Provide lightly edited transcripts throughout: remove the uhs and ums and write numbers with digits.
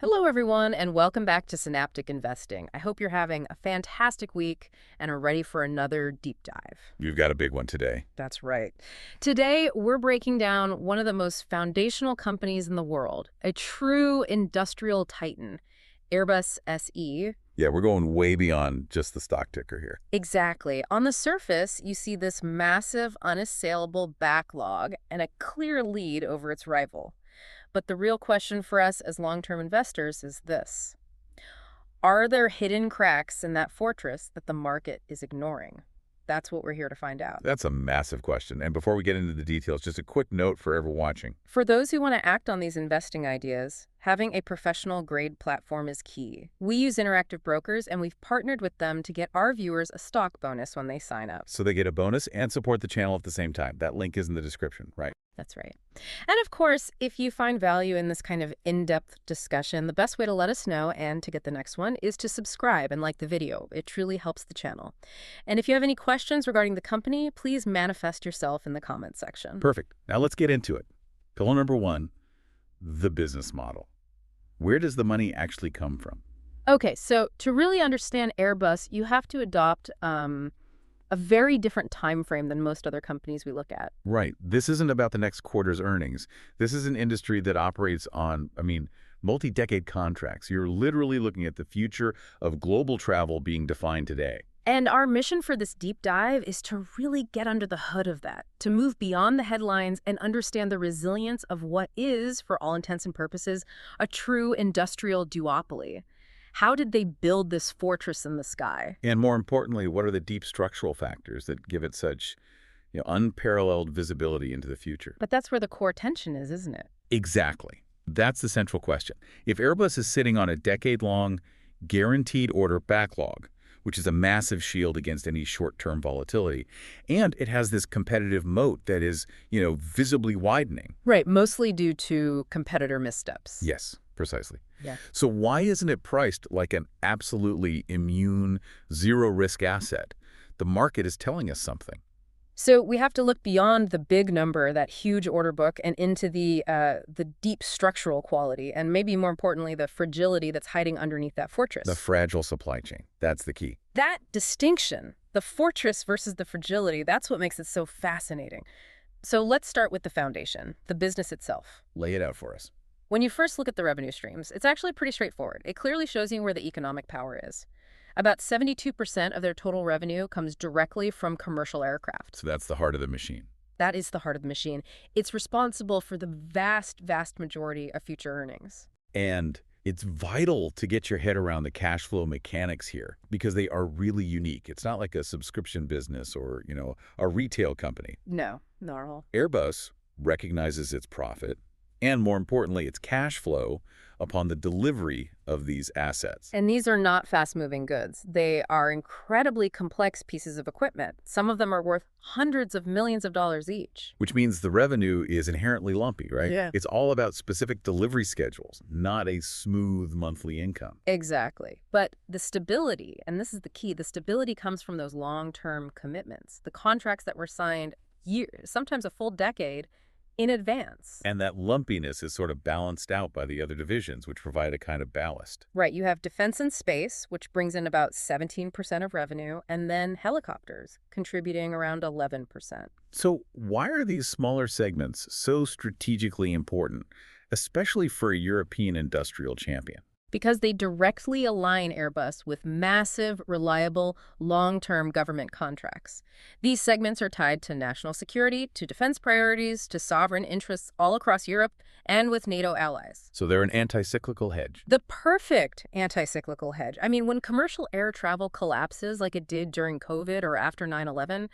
Hello, everyone, and welcome back to Synaptic Investing. I hope you're having a fantastic week and are ready for another deep dive. You've got a big one today. That's right. Today, we're breaking down one of the most foundational companies in the world, a true industrial titan, Airbus SE. Yeah, we're going way beyond just the stock ticker here. Exactly. On the surface, you see this massive, unassailable backlog and a clear lead over its rival. But the real question for us as long-term investors is this. Are there hidden cracks in that fortress that the market is ignoring? That's what we're here to find out. That's a massive question. And before we get into the details, just a quick note for everyone watching. For those who want to act on these investing ideas, having a professional-grade platform is key. We use Interactive Brokers, and we've partnered with them to get our viewers a stock bonus when they sign up. So they get a bonus and support the channel at the same time. That link is in the description, right? That's right. And of course, if you find value in this kind of in-depth discussion, the best way to let us know and to get the next one is to subscribe and like the video. It truly helps the channel. And if you have any questions regarding the company, please manifest yourself in the comments section. Perfect. Now let's get into it. Pillar number one, the business model. Where does the money actually come from? Okay, so to really understand Airbus, you have to adopt a very different time frame than most other companies we look at. Right. This isn't about the next quarter's earnings. This is an industry that operates on, multi-decade contracts. You're literally looking at the future of global travel being defined today. And our mission for this deep dive is to really get under the hood of that, to move beyond the headlines and understand the resilience of what is, for all intents and purposes, a true industrial duopoly. How did they build this fortress in the sky? And more importantly, what are the deep structural factors that give it such unparalleled visibility into the future? But that's where the core tension is, isn't it? Exactly. That's the central question. If Airbus is sitting on a decade-long guaranteed order backlog, which is a massive shield against any short-term volatility, and it has this competitive moat that is, visibly widening. Right, mostly due to competitor missteps. Yes, precisely. Yeah. So why isn't it priced like an absolutely immune, zero-risk asset? The market is telling us something. So we have to look beyond the big number, that huge order book, and into the deep structural quality, and maybe more importantly, the fragility that's hiding underneath that fortress. The fragile supply chain. That's the key. That distinction, the fortress versus the fragility, that's what makes it so fascinating. So let's start with the foundation, the business itself. Lay it out for us. When you first look at the revenue streams, it's actually pretty straightforward. It clearly shows you where the economic power is. About 72% of their total revenue comes directly from commercial aircraft. So that's the heart of the machine. That is the heart of the machine. It's responsible for the vast, vast majority of future earnings. And it's vital to get your head around the cash flow mechanics here because they are really unique. It's not like a subscription business or, a retail company. No, not at all. Airbus recognizes its profit and, more importantly, its cash flow upon the delivery of these assets. And these are not fast-moving goods. They are incredibly complex pieces of equipment. Some of them are worth hundreds of millions of dollars each. Which means the revenue is inherently lumpy, right? Yeah. It's all about specific delivery schedules, not a smooth monthly income. Exactly. But the stability, and this is the key, the stability comes from those long-term commitments, the contracts that were signed years, sometimes a full decade, in advance. And that lumpiness is sort of balanced out by the other divisions, which provide a kind of ballast. Right. You have defense and space, which brings in about 17% of revenue, and then helicopters, contributing around 11%. So why are these smaller segments so strategically important, especially for a European industrial champion? Because they directly align Airbus with massive, reliable, long-term government contracts. These segments are tied to national security, to defense priorities, to sovereign interests all across Europe, and with NATO allies. So they're an anti-cyclical hedge. The perfect anti-cyclical hedge. I mean, when commercial air travel collapses like it did during COVID or after 9/11,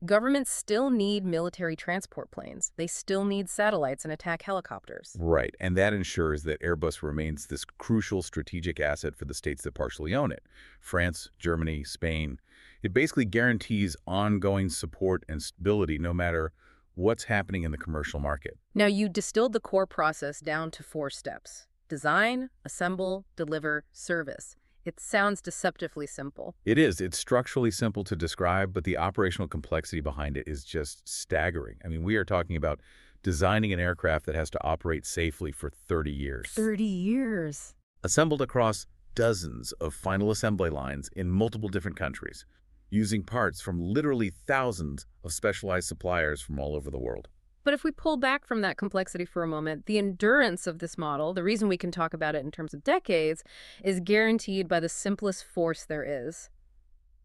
governments still need military transport planes. They still need satellites and attack helicopters. Right, and that ensures that Airbus remains this crucial strategic asset for the states that partially own it. France, Germany, Spain. It basically guarantees ongoing support and stability no matter what's happening in the commercial market. Now, you distilled the core process down to 4 steps. Design, assemble, deliver, service. It sounds deceptively simple. It is. It's structurally simple to describe, but the operational complexity behind it is just staggering. I mean, we are talking about designing an aircraft that has to operate safely for 30 years. 30 years. assembled across dozens of final assembly lines in multiple different countries, using parts from literally thousands of specialized suppliers from all over the world. But if we pull back from that complexity for a moment, the endurance of this model, the reason we can talk about it in terms of decades, is guaranteed by the simplest force there is: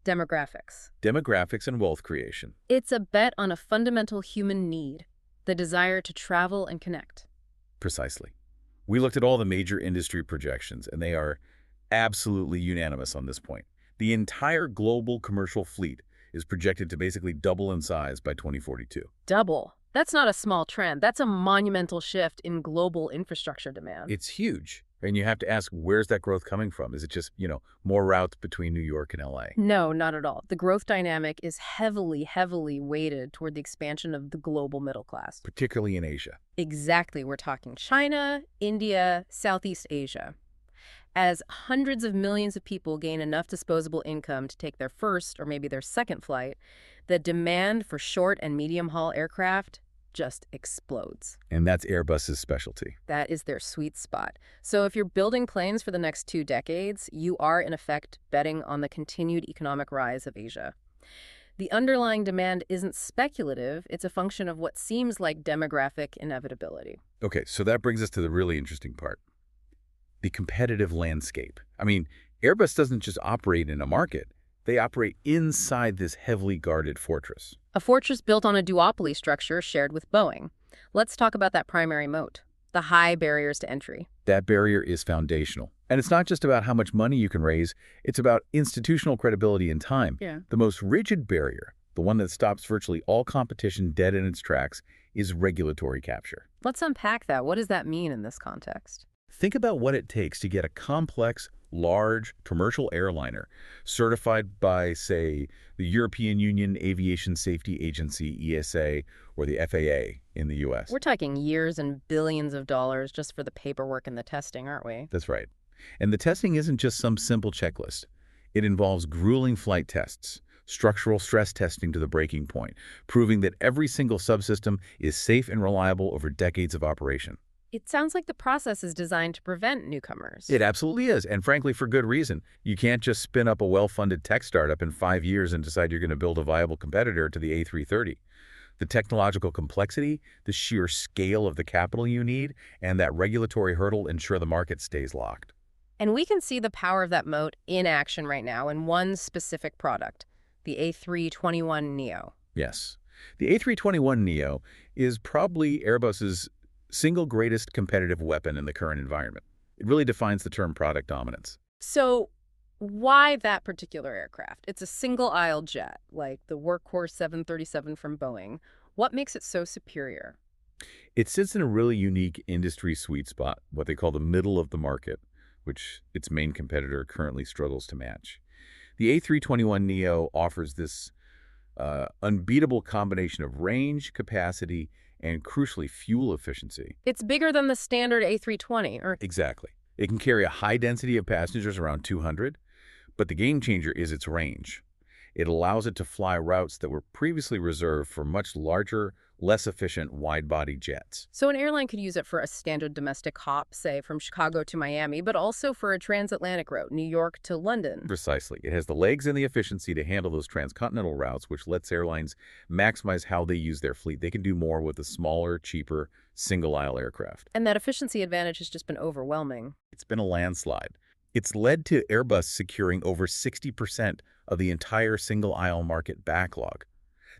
demographics. Demographics and wealth creation. It's a bet on a fundamental human need, the desire to travel and connect. Precisely. We looked at all the major industry projections, and they are absolutely unanimous on this point. The entire global commercial fleet is projected to basically double in size by 2042. Double. That's not a small trend. That's a monumental shift in global infrastructure demand. It's huge. And you have to ask, where's that growth coming from? Is it just, more routes between New York and LA? No, not at all. The growth dynamic is heavily, heavily weighted toward the expansion of the global middle class. Particularly in Asia. Exactly. We're talking China, India, Southeast Asia. As hundreds of millions of people gain enough disposable income to take their first or maybe their second flight, the demand for short and medium-haul aircraft just explodes. And that's Airbus's specialty. That is their sweet spot. So if you're building planes for the next 2 decades, you are, in effect, betting on the continued economic rise of Asia. The underlying demand isn't speculative. It's a function of what seems like demographic inevitability. Okay, so that brings us to the really interesting part. The competitive landscape. I mean, Airbus doesn't just operate in a market. They operate inside this heavily guarded fortress. A fortress built on a duopoly structure shared with Boeing. Let's talk about that primary moat, the high barriers to entry. That barrier is foundational. And it's not just about how much money you can raise, it's about institutional credibility and time. Yeah. The most rigid barrier, the one that stops virtually all competition dead in its tracks, is regulatory capture. Let's unpack that. What does that mean in this context? Think about what it takes to get a complex, large commercial airliner certified by, say, the European Union Aviation Safety Agency, ESA, or the FAA in the U.S. We're talking years and billions of dollars just for the paperwork and the testing, aren't we? That's right. And the testing isn't just some simple checklist. It involves grueling flight tests, structural stress testing to the breaking point, proving that every single subsystem is safe and reliable over decades of operation. It sounds like the process is designed to prevent newcomers. It absolutely is, and frankly, for good reason. You can't just spin up a well-funded tech startup in 5 years and decide you're going to build a viable competitor to the A330. The technological complexity, the sheer scale of the capital you need, and that regulatory hurdle ensure the market stays locked. And we can see the power of that moat in action right now in one specific product, the A321neo. Yes. The A321neo is probably Airbus's single greatest competitive weapon in the current environment. It really defines the term product dominance. So why that particular aircraft? It's a single-aisle jet, like the workhorse 737 from Boeing. What makes it so superior? It sits in a really unique industry sweet spot, what they call the middle of the market, which its main competitor currently struggles to match. The A321neo offers this unbeatable combination of range, capacity, and crucially, fuel efficiency. It's bigger than the standard A320, or... Exactly. It can carry a high density of passengers, around 200, but the game changer is its range. It allows it to fly routes that were previously reserved for much larger, less efficient wide-body jets. So an airline could use it for a standard domestic hop, say, from Chicago to Miami, but also for a transatlantic route, New York to London. Precisely. It has the legs and the efficiency to handle those transcontinental routes, which lets airlines maximize how they use their fleet. They can do more with a smaller, cheaper, single-aisle aircraft. And that efficiency advantage has just been overwhelming. It's been a landslide. It's led to Airbus securing over 60% of the entire single-aisle market backlog.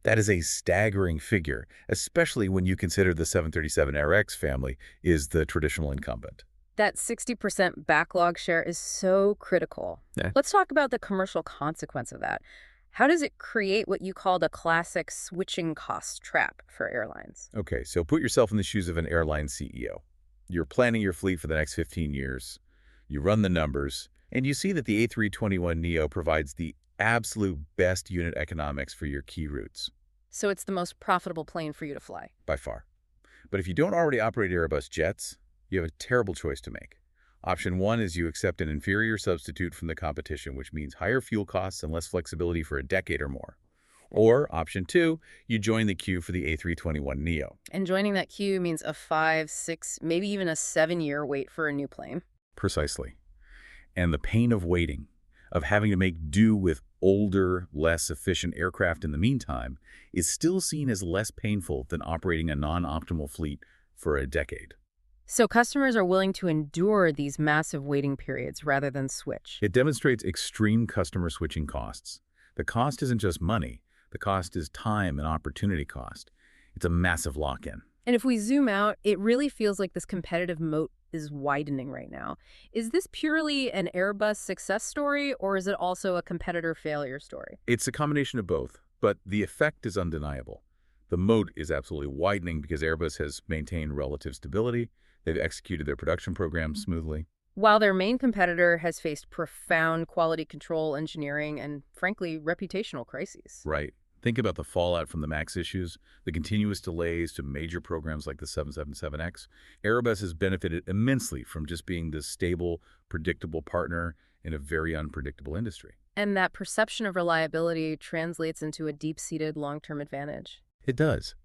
That is a staggering figure, especially when you consider the 737RX family is the traditional incumbent. That 60% backlog share is so critical. Yeah. Let's talk about the commercial consequence of that. How does it create what you call the classic switching cost trap for airlines? Okay, so put yourself in the shoes of an airline CEO. You're planning your fleet for the next 15 years. You run the numbers, and you see that the A321neo provides the absolute best unit economics for your key routes. So it's the most profitable plane for you to fly. By far. But if you don't already operate Airbus jets, you have a terrible choice to make. Option 1 is you accept an inferior substitute from the competition, which means higher fuel costs and less flexibility for a decade or more. Or option 2, you join the queue for the A321neo. And joining that queue means a 5, 6, maybe even a 7-year wait for a new plane. Precisely. And the pain of waiting, of having to make do with older, less efficient aircraft in the meantime, is still seen as less painful than operating a non-optimal fleet for a decade. So customers are willing to endure these massive waiting periods rather than switch. It demonstrates extreme customer switching costs. The cost isn't just money. The cost is time and opportunity cost. It's a massive lock-in. And if we zoom out, it really feels like this competitive moat is widening right now. Is this purely an Airbus success story, or is it also a competitor failure story? It's a combination of both, but the effect is undeniable. The moat is absolutely widening because Airbus has maintained relative stability. They've executed their production program smoothly. While their main competitor has faced profound quality control engineering and, frankly, reputational crises. Right. Think about the fallout from the MAX issues, the continuous delays to major programs like the 777X. Airbus has benefited immensely from just being this stable, predictable partner in a very unpredictable industry. And that perception of reliability translates into a deep-seated long-term advantage. It does.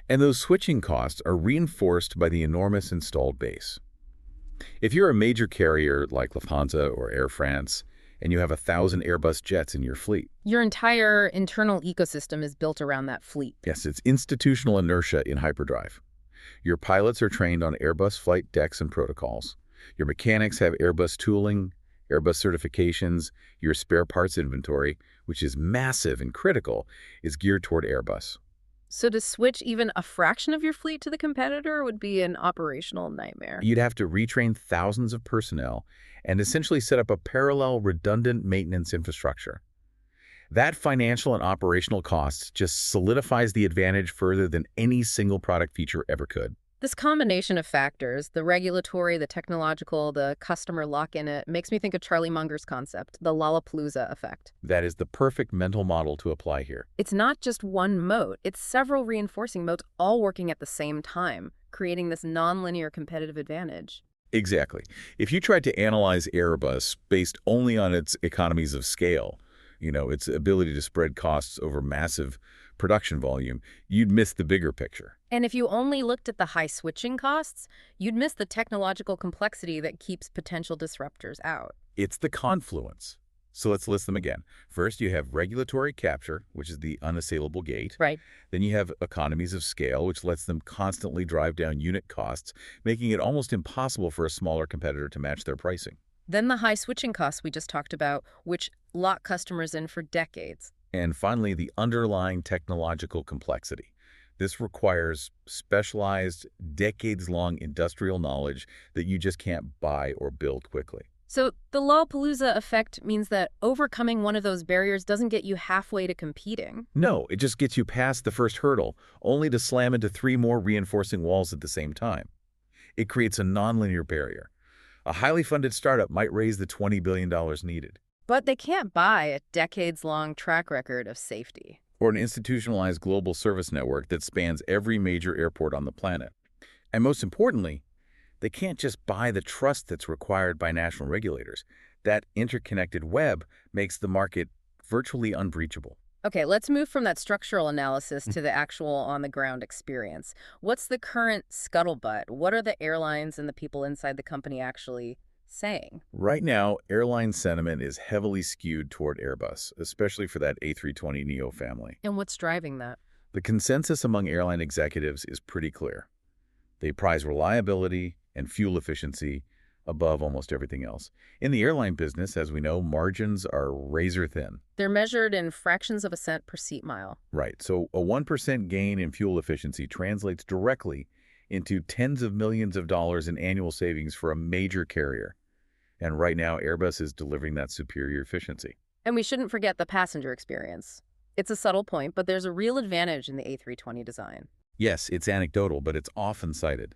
And those switching costs are reinforced by the enormous installed base. If you're a major carrier like Lufthansa or Air France, and you have 1,000 Airbus jets in your fleet. Your entire internal ecosystem is built around that fleet. Yes, it's institutional inertia in hyperdrive. Your pilots are trained on Airbus flight decks and protocols. Your mechanics have Airbus tooling, Airbus certifications. Your spare parts inventory, which is massive and critical, is geared toward Airbus. So to switch even a fraction of your fleet to the competitor would be an operational nightmare. You'd have to retrain thousands of personnel and essentially set up a parallel redundant maintenance infrastructure. That financial and operational costs just solidifies the advantage further than any single product feature ever could. This combination of factors, the regulatory, the technological, the customer lock-in, it makes me think of Charlie Munger's concept, the Lollapalooza effect. That is the perfect mental model to apply here. It's not just one moat, it's several reinforcing moats all working at the same time, creating this nonlinear competitive advantage. Exactly. If you tried to analyze Airbus based only on its economies of scale, its ability to spread costs over massive production volume, you'd miss the bigger picture. And if you only looked at the high switching costs, you'd miss the technological complexity that keeps potential disruptors out. It's the confluence. So let's list them again. First, you have regulatory capture, which is the unassailable gate. Right. Then you have economies of scale, which lets them constantly drive down unit costs, making it almost impossible for a smaller competitor to match their pricing. Then the high switching costs we just talked about, which lock customers in for decades. And finally, the underlying technological complexity. This requires specialized, decades-long industrial knowledge that you just can't buy or build quickly. So the Lollapalooza effect means that overcoming one of those barriers doesn't get you halfway to competing. No, it just gets you past the first hurdle, only to slam into 3 more reinforcing walls at the same time. It creates a nonlinear barrier. A highly funded startup might raise the $20 billion needed. But they can't buy a decades-long track record of safety. Or an institutionalized global service network that spans every major airport on the planet. And most importantly, they can't just buy the trust that's required by national regulators. That interconnected web makes the market virtually unbreachable. Okay, let's move from that structural analysis to the actual on-the-ground experience. What's the current scuttlebutt? What are the airlines and the people inside the company actually saying? Right now, airline sentiment is heavily skewed toward Airbus, especially for that A320neo family. And what's driving that? The consensus among airline executives is pretty clear. They prize reliability and fuel efficiency above almost everything else. In the airline business, as we know, margins are razor thin. They're measured in fractions of a cent per seat mile. Right, so a 1% gain in fuel efficiency translates directly into tens of millions of dollars in annual savings for a major carrier. And right now, Airbus is delivering that superior efficiency. And we shouldn't forget the passenger experience. It's a subtle point, but there's a real advantage in the A320 design. Yes, it's anecdotal, but it's often cited.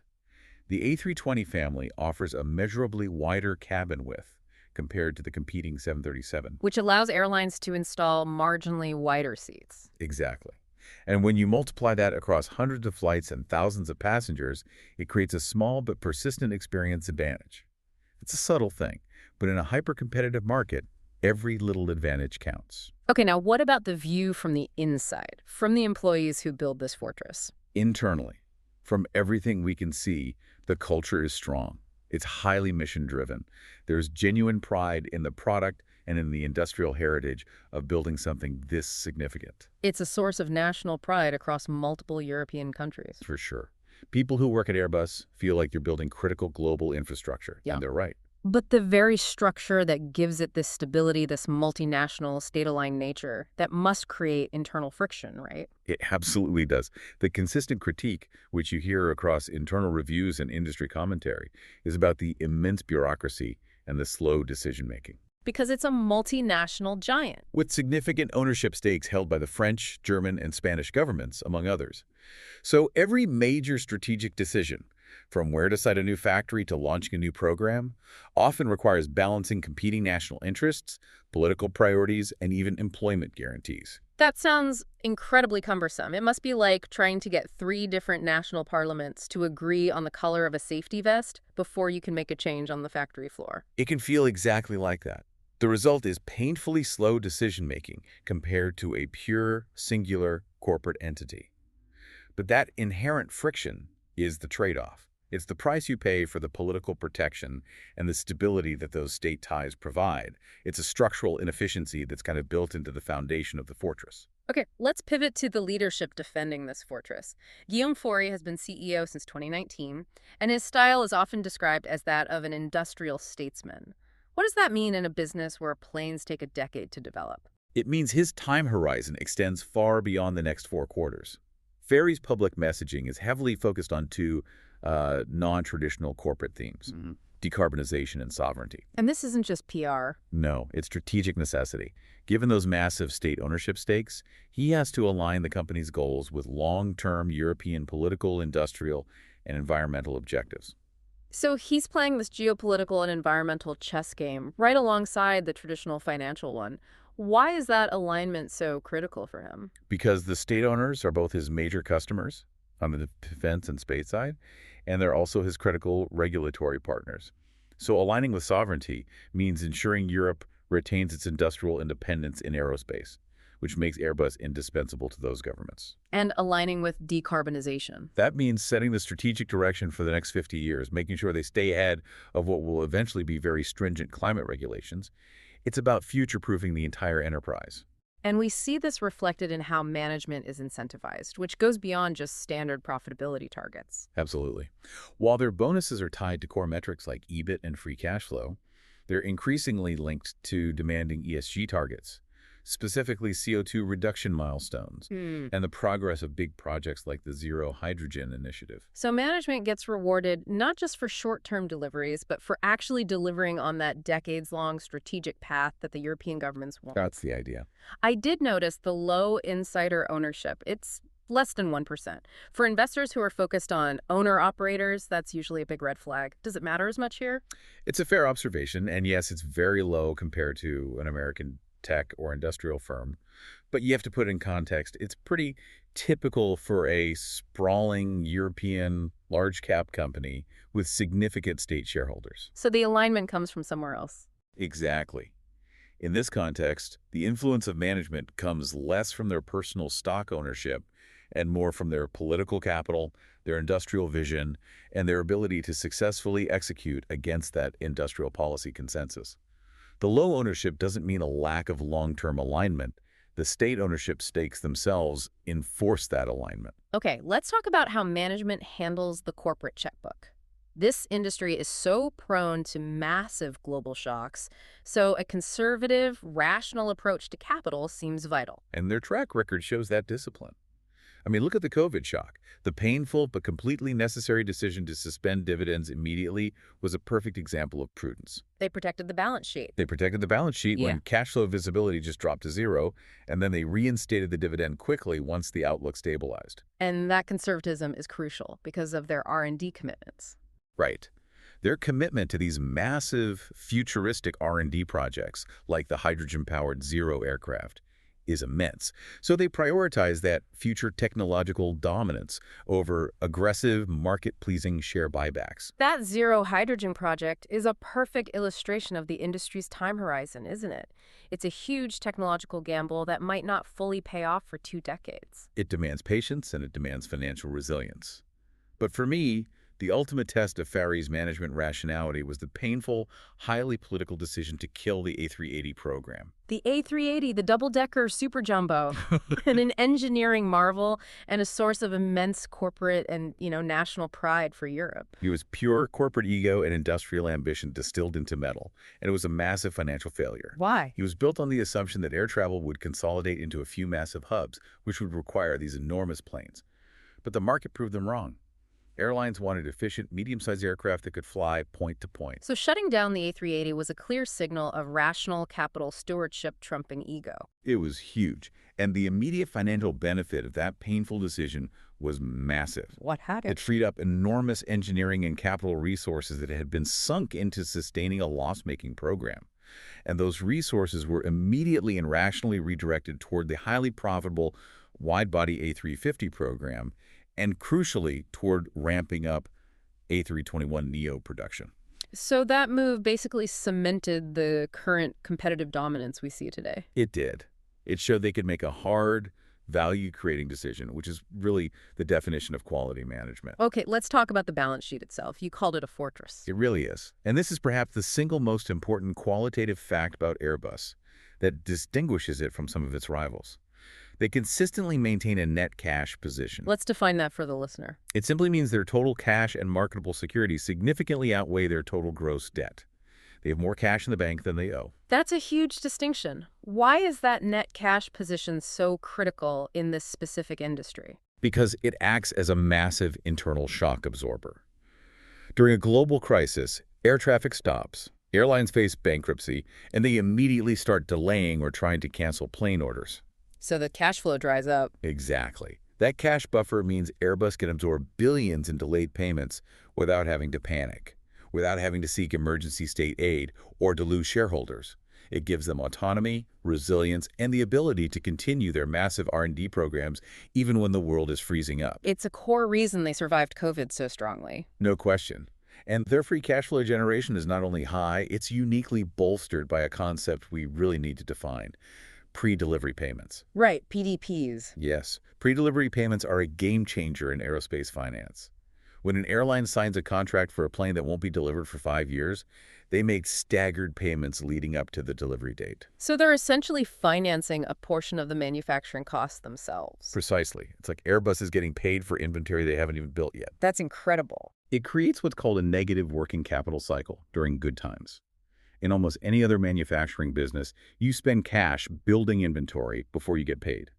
The A320 family offers a measurably wider cabin width compared to the competing 737. Which allows airlines to install marginally wider seats. Exactly. And when you multiply that across hundreds of flights and thousands of passengers, it creates a small but persistent experience advantage. It's a subtle thing, but in a hyper-competitive market, every little advantage counts. Okay, now what about the view from the inside, from the employees who build this fortress? Internally, from everything we can see, the culture is strong. It's highly mission-driven. There's genuine pride in the product and in the industrial heritage of building something this significant. It's a source of national pride across multiple European countries. For sure. People who work at Airbus feel like they're building critical global infrastructure, Yeah. and they're right. But the very structure that gives it this stability, this multinational, state-aligned nature, that must create internal friction, right? It absolutely does. The consistent critique, which you hear across internal reviews and industry commentary, is about the immense bureaucracy and the slow decision-making. Because it's a multinational giant. With significant ownership stakes held by the French, German, and Spanish governments, among others. So every major strategic decision, from where to site a new factory to launching a new program, often requires balancing competing national interests, political priorities, and even employment guarantees. That sounds incredibly cumbersome. It must be like trying to get 3 different national parliaments to agree on the color of a safety vest before you can make a change on the factory floor. It can feel exactly like that. The result is painfully slow decision-making compared to a pure, singular corporate entity. But that inherent friction is the trade-off. It's the price you pay for the political protection and the stability that those state ties provide. It's a structural inefficiency that's kind of built into the foundation of the fortress. Okay, let's pivot to the leadership defending this fortress. Guillaume Faury has been CEO since 2019, and his style is often described as that of an industrial statesman. What does that mean in a business where planes take a decade to develop? It means his time horizon extends far beyond the next 4 quarters. Faury's public messaging is heavily focused on 2 non-traditional corporate themes, decarbonization and sovereignty. And this isn't just PR. No, it's strategic necessity. Given those massive state ownership stakes, he has to align the company's goals with long-term European political, industrial, and environmental objectives. So he's playing this geopolitical and environmental chess game right alongside the traditional financial one. Why is that alignment so critical for him? Because the state owners are both his major customers on the defense and space side, and they're also his critical regulatory partners. So aligning with sovereignty means ensuring Europe retains its industrial independence in aerospace, which makes Airbus indispensable to those governments. And aligning with decarbonization. That means setting the strategic direction for the next 50 years, making sure they stay ahead of what will eventually be very stringent climate regulations. It's about future-proofing the entire enterprise. And we see this reflected in how management is incentivized, which goes beyond just standard profitability targets. Absolutely. While their bonuses are tied to core metrics like EBIT and free cash flow, they're increasingly linked to demanding ESG targets, specifically CO2 reduction milestones, and the progress of big projects like the Zero Hydrogen Initiative. So management gets rewarded not just for short-term deliveries, but for actually delivering on that decades-long strategic path that the European governments want. That's the idea. I did notice the low insider ownership. It's less than 1%. For investors who are focused on owner-operators, that's usually a big red flag. Does it matter as much here? It's a fair observation, and yes, it's very low compared to an American tech or industrial firm. But you have to put it in context. It's pretty typical for a sprawling European large-cap company with significant state shareholders. So the alignment comes from somewhere else. Exactly. In this context, the influence of management comes less from their personal stock ownership and more from their political capital, their industrial vision, and their ability to successfully execute against that industrial policy consensus. The low ownership doesn't mean a lack of long-term alignment. The state ownership stakes themselves enforce that alignment. Okay, let's talk about how management handles the corporate checkbook. This industry is so prone to massive global shocks, so a conservative, rational approach to capital seems vital. And their track record shows that discipline. I mean, look at the COVID shock. The painful but completely necessary decision to suspend dividends immediately was a perfect example of prudence. They protected the balance sheet. They protected the balance sheet when cash flow visibility just dropped to 0, and then they reinstated the dividend quickly once the outlook stabilized. And that conservatism is crucial because of their R&D commitments. Right. Their commitment to these massive, futuristic R&D projects, like the hydrogen-powered Zero aircraft, is immense. So they prioritize that future technological dominance over aggressive, market-pleasing share buybacks. That Zero Hydrogen project is a perfect illustration of the industry's time horizon, isn't it? It's a huge technological gamble that might not fully pay off for 2 decades. It demands patience and it demands financial resilience. But for me, The ultimate test of Fairey's management rationality was the painful, highly political decision to kill the A380 program. The A380, the double-decker super jumbo, and an engineering marvel and a source of immense corporate and, national pride for Europe. It was pure corporate ego and industrial ambition distilled into metal, and it was a massive financial failure. Why? He was built on the assumption that air travel would consolidate into a few massive hubs, which would require these enormous planes. But the market proved them wrong. Airlines wanted efficient, medium-sized aircraft that could fly point to point. So shutting down the A380 was a clear signal of rational capital stewardship trumping ego. It was huge, and the immediate financial benefit of that painful decision was massive. What had It freed up enormous engineering and capital resources that had been sunk into sustaining a loss-making program. And those resources were immediately and rationally redirected toward the highly profitable wide-body A350 program, and crucially, toward ramping up A321neo production. So that move basically cemented the current competitive dominance we see today. It did. It showed they could make a hard, value-creating decision, which is really the definition of quality management. Okay, let's talk about the balance sheet itself. You called it a fortress. It really is. And this is perhaps the single most important qualitative fact about Airbus that distinguishes it from some of its rivals. They consistently maintain a net cash position. Let's define that for the listener. It simply means their total cash and marketable securities significantly outweigh their total gross debt. They have more cash in the bank than they owe. That's a huge distinction. Why is that net cash position so critical in this specific industry? Because it acts as a massive internal shock absorber. During a global crisis, air traffic stops, airlines face bankruptcy, and they immediately start delaying or trying to cancel plane orders. So the cash flow dries up. Exactly. That cash buffer means Airbus can absorb billions in delayed payments without having to panic, without having to seek emergency state aid or dilute shareholders. It gives them autonomy, resilience, and the ability to continue their massive R&D programs even when the world is freezing up. It's a core reason they survived COVID so strongly. No question. And their free cash flow generation is not only high, it's uniquely bolstered by a concept we really need to define: pre-delivery payments. Right, PDPs. Yes, pre-delivery payments are a game changer in aerospace finance. When an airline signs a contract for a plane that won't be delivered for 5 years, they make staggered payments leading up to the delivery date. So they're essentially financing a portion of the manufacturing costs themselves. Precisely. It's like Airbus is getting paid for inventory they haven't even built yet. That's incredible. It creates what's called a negative working capital cycle during good times. In almost any other manufacturing business, you spend cash building inventory before you get paid.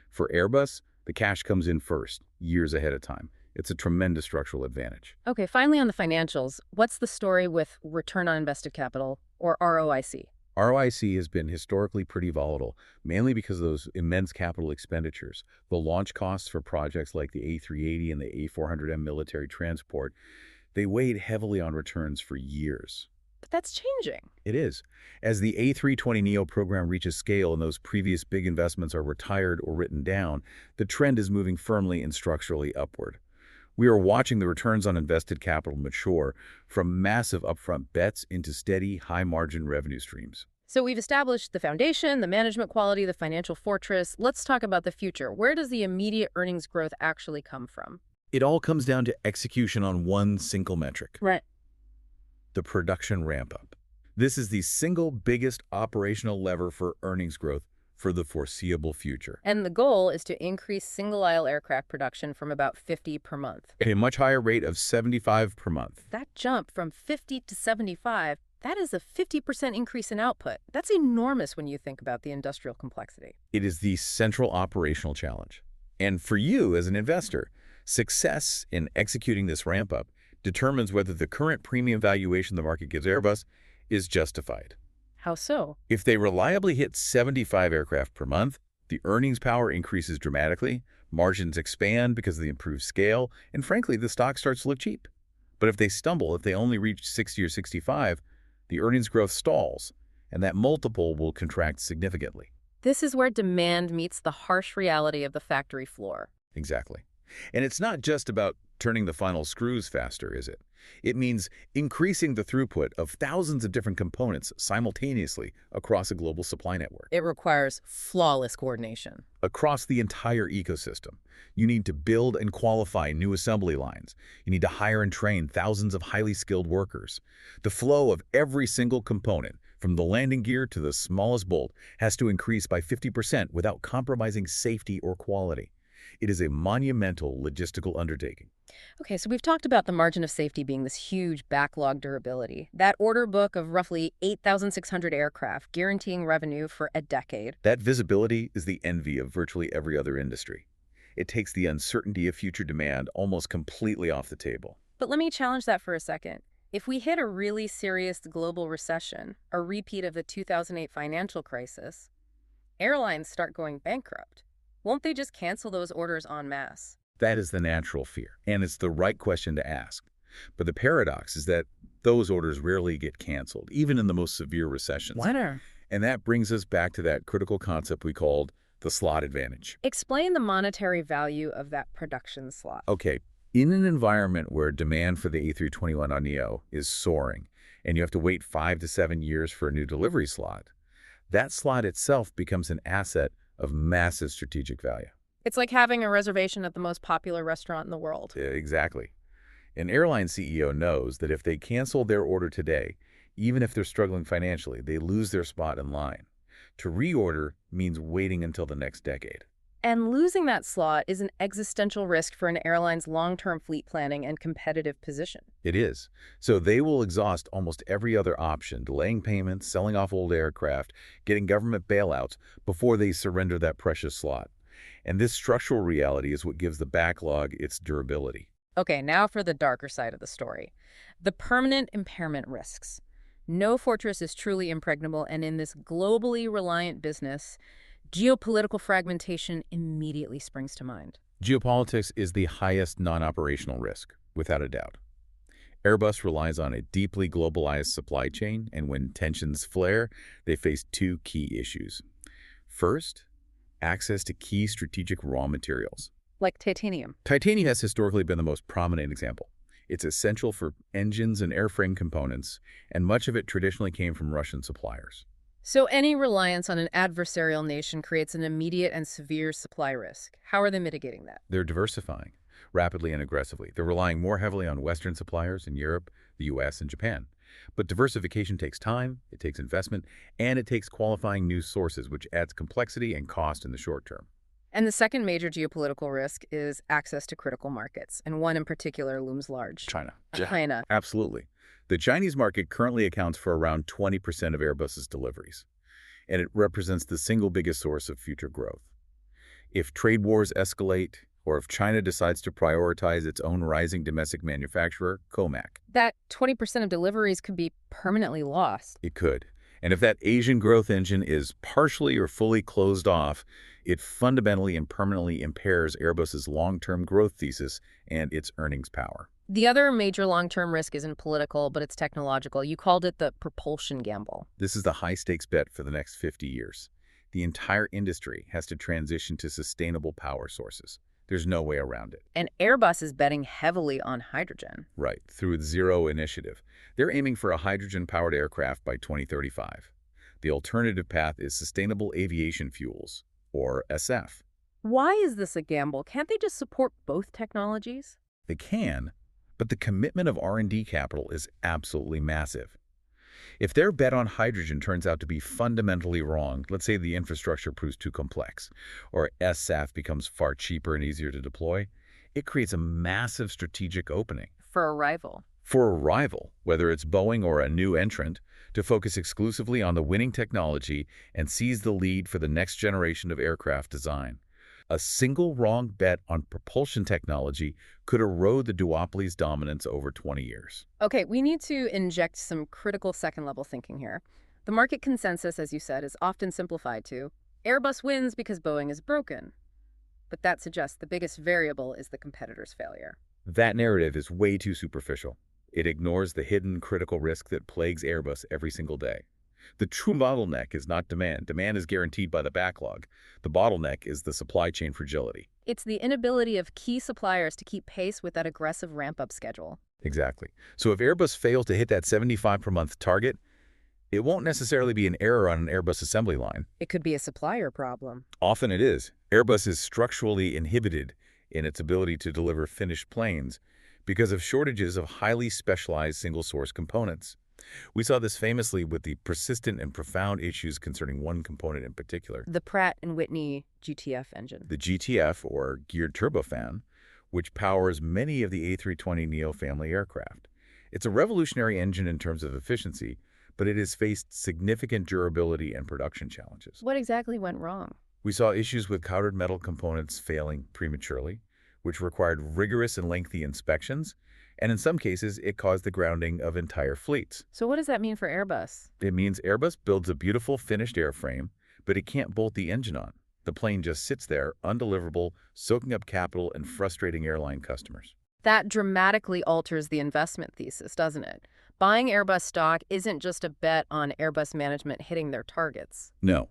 For Airbus, the cash comes in first, years ahead of time. It's a tremendous structural advantage. Okay, finally on the financials, what's the story with return on invested capital, or ROIC? ROIC has been historically pretty volatile, mainly because of those immense capital expenditures. The launch costs for projects like the A380 and the A400M military transport, they weighed heavily on returns for years. But that's changing. It is. As the A320neo program reaches scale and those previous big investments are retired or written down, the trend is moving firmly and structurally upward. We are watching the returns on invested capital mature from massive upfront bets into steady, high-margin revenue streams. So we've established the foundation, the management quality, the financial fortress. Let's talk about the future. Where does the immediate earnings growth actually come from? It all comes down to execution on one single metric. Right. The production ramp-up. This is the single biggest operational lever for earnings growth for the foreseeable future. And the goal is to increase single-aisle aircraft production from about 50 per month. At a much higher rate of 75 per month. That jump from 50 to 75, that is a 50% increase in output. That's enormous when you think about the industrial complexity. It is the central operational challenge. And for you as an investor, success in executing this ramp-up determines whether the current premium valuation the market gives Airbus is justified. How so? If they reliably hit 75 aircraft per month, the earnings power increases dramatically, margins expand because of the improved scale, and frankly, the stock starts to look cheap. But if they stumble, if they only reach 60 or 65, the earnings growth stalls, and that multiple will contract significantly. This is where demand meets the harsh reality of the factory floor. Exactly. And it's not just about turning the final screws faster, is it? It means increasing the throughput of thousands of different components simultaneously across a global supply network. It requires flawless coordination. Across the entire ecosystem, you need to build and qualify new assembly lines. You need to hire and train thousands of highly skilled workers. The flow of every single component, from the landing gear to the smallest bolt, has to increase by 50% without compromising safety or quality. It is a monumental logistical undertaking. Okay, so we've talked about the margin of safety being this huge backlog durability. That order book of roughly 8,600 aircraft guaranteeing revenue for a decade. That visibility is the envy of virtually every other industry. It takes the uncertainty of future demand almost completely off the table. But let me challenge that for a second. If we hit a really serious global recession, a repeat of the 2008 financial crisis, airlines start going bankrupt. Won't they just cancel those orders en masse? That is the natural fear, and it's the right question to ask. But the paradox is that those orders rarely get canceled, even in the most severe recessions. Why not? And that brings us back to that critical concept we called the slot advantage. Explain the monetary value of that production slot. Okay, in an environment where demand for the A321neo is soaring, and you have to wait 5 to 7 years for a new delivery slot, that slot itself becomes an asset of massive strategic value. It's like having a reservation at the most popular restaurant in the world. Exactly. An airline CEO knows that if they cancel their order today, even if they're struggling financially, they lose their spot in line. To reorder means waiting until the next decade. And losing that slot is an existential risk for an airline's long-term fleet planning and competitive position. It is. So they will exhaust almost every other option, delaying payments, selling off old aircraft, getting government bailouts before they surrender that precious slot. And this structural reality is what gives the backlog its durability. Okay, now for the darker side of the story. The permanent impairment risks. No fortress is truly impregnable, and in this globally reliant business, geopolitical fragmentation immediately springs to mind. Geopolitics is the highest non-operational risk, without a doubt. Airbus relies on a deeply globalized supply chain, and when tensions flare, they face two key issues. First, access to key strategic raw materials. Like titanium. Titanium has historically been the most prominent example. It's essential for engines and airframe components, and much of it traditionally came from Russian suppliers. So any reliance on an adversarial nation creates an immediate and severe supply risk. How are they mitigating that? They're diversifying rapidly and aggressively. They're relying more heavily on Western suppliers in Europe, the US, and Japan. But diversification takes time, it takes investment, and it takes qualifying new sources, which adds complexity and cost in the short term. And the second major geopolitical risk is access to critical markets, and one in particular looms large. China. China. Absolutely. The Chinese market currently accounts for around 20% of Airbus's deliveries, and it represents the single biggest source of future growth. If trade wars escalate, or if China decides to prioritize its own rising domestic manufacturer, COMAC, That 20% of deliveries could be permanently lost. it could. And if that Asian growth engine is partially or fully closed off, it fundamentally and permanently impairs Airbus's long-term growth thesis and its earnings power. The other major long-term risk isn't political, but it's technological. You called it the propulsion gamble. This is the high-stakes bet for the next 50 years. The entire industry has to transition to sustainable power sources. There's no way around it. And Airbus is betting heavily on hydrogen. Right, through its ZeroE initiative. They're aiming for a hydrogen-powered aircraft by 2035. The alternative path is sustainable aviation fuels, or SF. Why is this a gamble? Can't they just support both technologies? They can, but the commitment of R&D capital is absolutely massive. If their bet on hydrogen turns out to be fundamentally wrong, let's say the infrastructure proves too complex, or SF becomes far cheaper and easier to deploy, it creates a massive strategic opening. For a rival. For a rival, whether it's Boeing or a new entrant, to focus exclusively on the winning technology and seize the lead for the next generation of aircraft design. A single wrong bet on propulsion technology could erode the duopoly's dominance over 20 years. Okay, we need to inject some critical second-level thinking here. The market consensus, as you said, is often simplified to Airbus wins because Boeing is broken. But that suggests the biggest variable is the competitor's failure. That narrative is way too superficial. It ignores the hidden critical risk that plagues Airbus every single day. The true bottleneck is not demand. Demand is guaranteed by the backlog. The bottleneck is the supply chain fragility. It's the inability of key suppliers to keep pace with that aggressive ramp-up schedule. Exactly. So if Airbus fails to hit that 75 per month target, it won't necessarily be an error on an Airbus assembly line. It could be a supplier problem. Often it is. Airbus is structurally inhibited in its ability to deliver finished planes because of shortages of highly specialized single-source components. We saw this famously with the persistent and profound issues concerning one component in particular, The Pratt and Whitney GTF engine. the GTF, or Geared Turbofan, which powers many of the A320neo family aircraft. It's a revolutionary engine in terms of efficiency, but it has faced significant durability and production challenges. What exactly went wrong? We saw issues with powdered metal components failing prematurely, which required rigorous and lengthy inspections, and in some cases, it caused the grounding of entire fleets. So what does that mean for Airbus? It means Airbus builds a beautiful finished airframe, but it can't bolt the engine on. The plane just sits there, undeliverable, soaking up capital and frustrating airline customers. That dramatically alters the investment thesis, doesn't it? Buying Airbus stock isn't just a bet on Airbus management hitting their targets. No.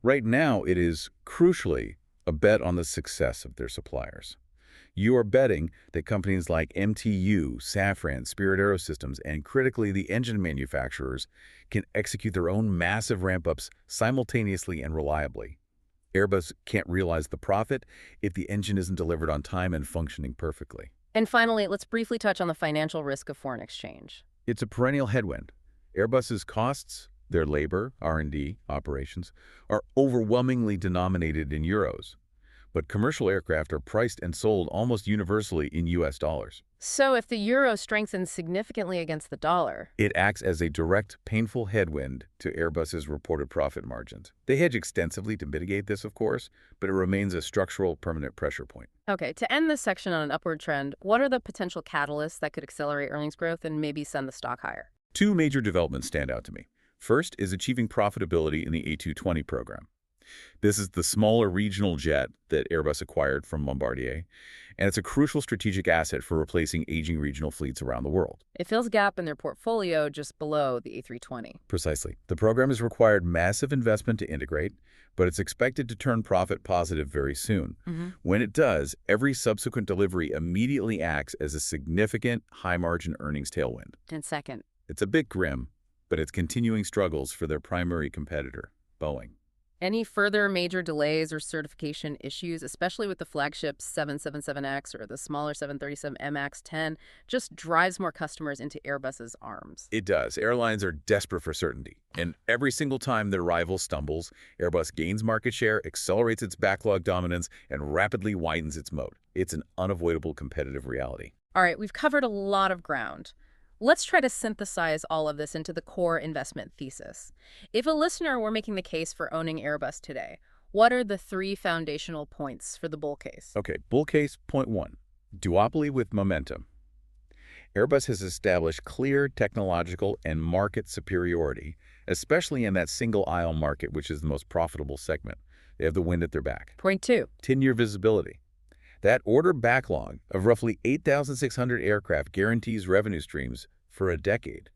Right now, it is, crucially, a bet on the success of their suppliers. You are betting that companies like MTU, Safran, Spirit AeroSystems, and critically the engine manufacturers can execute their own massive ramp-ups simultaneously and reliably. Airbus can't realize the profit if the engine isn't delivered on time and functioning perfectly. And finally, let's briefly touch on the financial risk of foreign exchange. It's a perennial headwind. Airbus's costs, their labor, R&D, operations, are overwhelmingly denominated in euros. But commercial aircraft are priced and sold almost universally in US dollars. So if the euro strengthens significantly against the dollar, It acts as a direct, painful headwind to Airbus's reported profit margins. They hedge extensively to mitigate this, of course, but it remains a structural, permanent pressure point. okay, to end this section on an upward trend, what are the potential catalysts that could accelerate earnings growth and maybe send the stock higher? Two major developments stand out to me. First is achieving profitability in the A220 program. This is the smaller regional jet that Airbus acquired from Bombardier, and it's a crucial strategic asset for replacing aging regional fleets around the world. It fills a gap in their portfolio just below the A320. Precisely. The program has required massive investment to integrate, but it's expected to turn profit positive very soon. When it does, every subsequent delivery immediately acts as a significant high-margin earnings tailwind. And second, It's a bit grim, but it's continuing struggles for their primary competitor, Boeing. any further major delays or certification issues, especially with the flagship 777X or the smaller 737 MAX 10, just drives more customers into Airbus's arms. It does. Airlines are desperate for certainty. And every single time their rival stumbles, Airbus gains market share, accelerates its backlog dominance, and rapidly widens its moat. It's an unavoidable competitive reality. All right, we've covered a lot of ground. Let's try to synthesize all of this into the core investment thesis. If a listener were making the case for owning Airbus today, what are the three foundational points for the bull case? Okay, bull case point one, duopoly with momentum. Airbus has established clear technological and market superiority, especially in that single-aisle market, which is the most profitable segment. They have the wind at their back. Point two, 10-year visibility. That order backlog of roughly 8,600 aircraft guarantees revenue streams for a decade.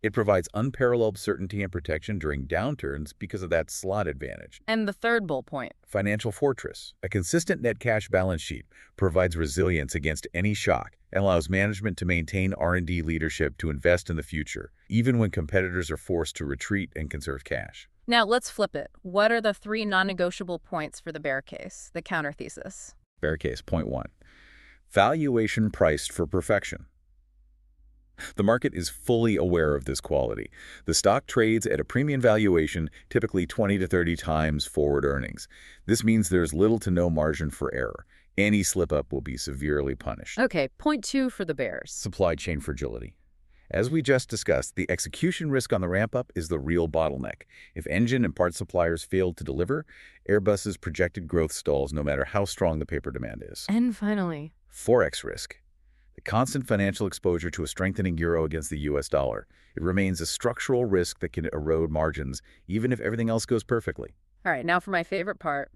It provides unparalleled certainty and protection during downturns because of that slot advantage. and the third bull point, Financial fortress. A consistent net cash balance sheet provides resilience against any shock and allows management to maintain R&D leadership to invest in the future, even when competitors are forced to retreat and conserve cash. Now let's flip it. What are the three non-negotiable points for the bear case, the counter thesis? Bear case, point one. Valuation priced for perfection. The market is fully aware of this quality. The stock trades at a premium valuation, typically 20 to 30 times forward earnings. This means there's little to no margin for error. Any slip-up will be severely punished. Okay, point two for the bears. Supply chain fragility. As we just discussed, the execution risk on the ramp-up is the real bottleneck. If engine and part suppliers fail to deliver, Airbus's projected growth stalls no matter how strong the paper demand is. And finally, Forex risk. The constant financial exposure to a strengthening euro against the US dollar. It remains a structural risk that can erode margins, even if everything else goes perfectly. all right, now for my favorite part,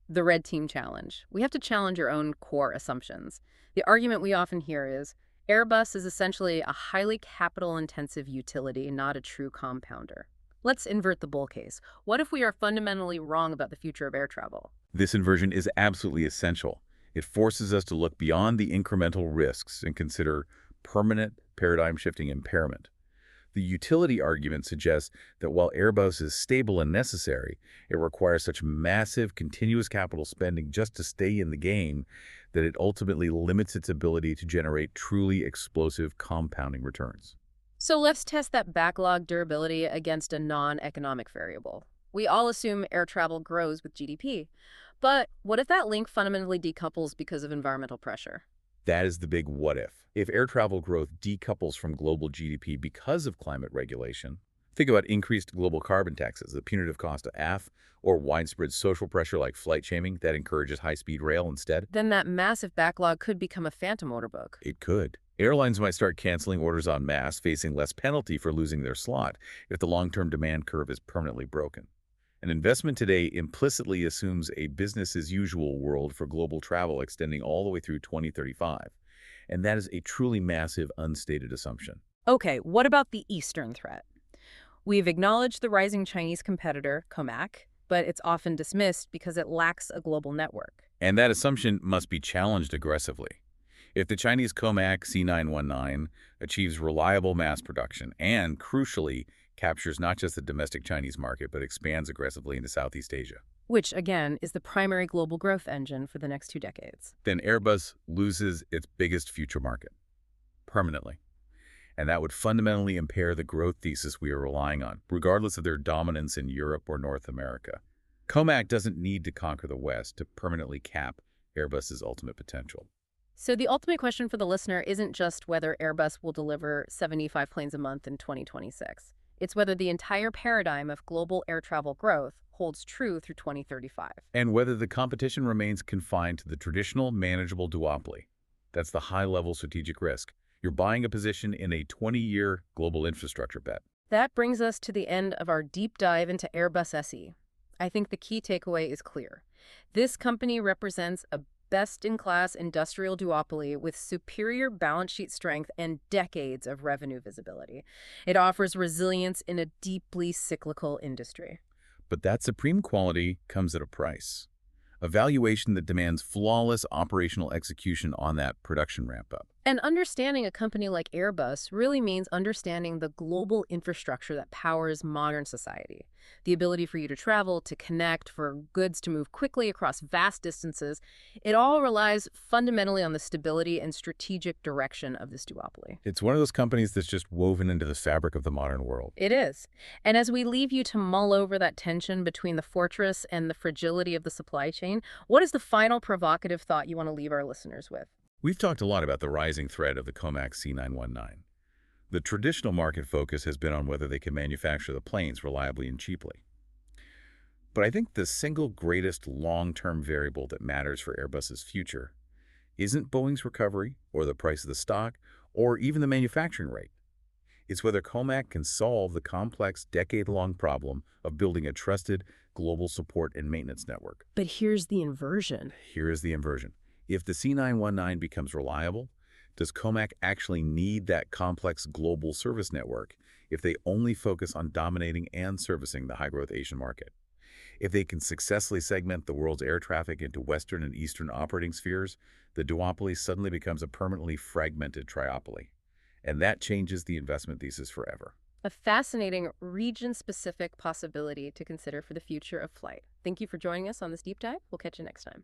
the red team challenge. We have to challenge your own core assumptions. The argument we often hear is, Airbus is essentially a highly capital-intensive utility, not a true compounder. Let's invert the bull case. What if we are fundamentally wrong about the future of air travel? This inversion is absolutely essential. It forces us to look beyond the incremental risks and consider permanent paradigm-shifting impairment. The utility argument suggests that while Airbus is stable and necessary, it requires such massive continuous capital spending just to stay in the game that it ultimately limits its ability to generate truly explosive compounding returns. So let's test that backlog durability against a non-economic variable. We all assume air travel grows with GDP. But what if that link fundamentally decouples because of environmental pressure? That is the big what if. If air travel growth decouples from global GDP because of climate regulation, think about increased global carbon taxes, the punitive cost of AF, or widespread social pressure like flight shaming that encourages high-speed rail instead. Then that massive backlog could become a phantom order book. It could. Airlines might start canceling orders en masse, facing less penalty for losing their slot if the long-term demand curve is permanently broken. An investment today implicitly assumes a business-as-usual world for global travel extending all the way through 2035. And that is a truly massive, unstated assumption. Okay, what about the Eastern threat? We've acknowledged the rising Chinese competitor, COMAC, but it's often dismissed because it lacks a global network. And that assumption must be challenged aggressively. If the Chinese COMAC C919 achieves reliable mass production and, crucially, captures not just the domestic Chinese market, but expands aggressively into Southeast Asia, Which, again, is the primary global growth engine for the next 2 decades. then Airbus loses its biggest future market permanently. And that would fundamentally impair the growth thesis we are relying on, regardless of their dominance in Europe or North America. COMAC doesn't need to conquer the West to permanently cap Airbus's ultimate potential. So the ultimate question for the listener isn't just whether Airbus will deliver 75 planes a month in 2026. It's whether the entire paradigm of global air travel growth holds true through 2035. And whether the competition remains confined to the traditional manageable duopoly. That's the high-level strategic risk. You're buying a position in a 20-year global infrastructure bet. That brings us to the end of our deep dive into Airbus SE. I think the key takeaway is clear. This company represents a best-in-class industrial duopoly with superior balance sheet strength and decades of revenue visibility. It offers resilience in a deeply cyclical industry. But that supreme quality comes at a price. A valuation that demands flawless operational execution on that production ramp-up. And understanding a company like Airbus really means understanding the global infrastructure that powers modern society. The ability for you to travel, to connect, for goods to move quickly across vast distances. It all relies fundamentally on the stability and strategic direction of this duopoly. It's one of those companies that's just woven into the fabric of the modern world. It is. And as we leave you to mull over that tension between the fortress and the fragility of the supply chain, what is the final provocative thought you want to leave our listeners with? We've talked a lot about the rising threat of the COMAC C919. The traditional market focus has been on whether they can manufacture the planes reliably and cheaply. But I think the single greatest long-term variable that matters for Airbus's future isn't Boeing's recovery or the price of the stock or even the manufacturing rate. It's whether COMAC can solve the complex decade-long problem of building a trusted global support and maintenance network. But here's the inversion. Here is the inversion. If the C919 becomes reliable, does COMAC actually need that complex global service network if they only focus on dominating and servicing the high-growth Asian market? If they can successfully segment the world's air traffic into Western and Eastern operating spheres, the duopoly suddenly becomes a permanently fragmented triopoly. And that changes the investment thesis forever. A fascinating region-specific possibility to consider for the future of flight. Thank you for joining us on this deep dive. We'll catch you next time.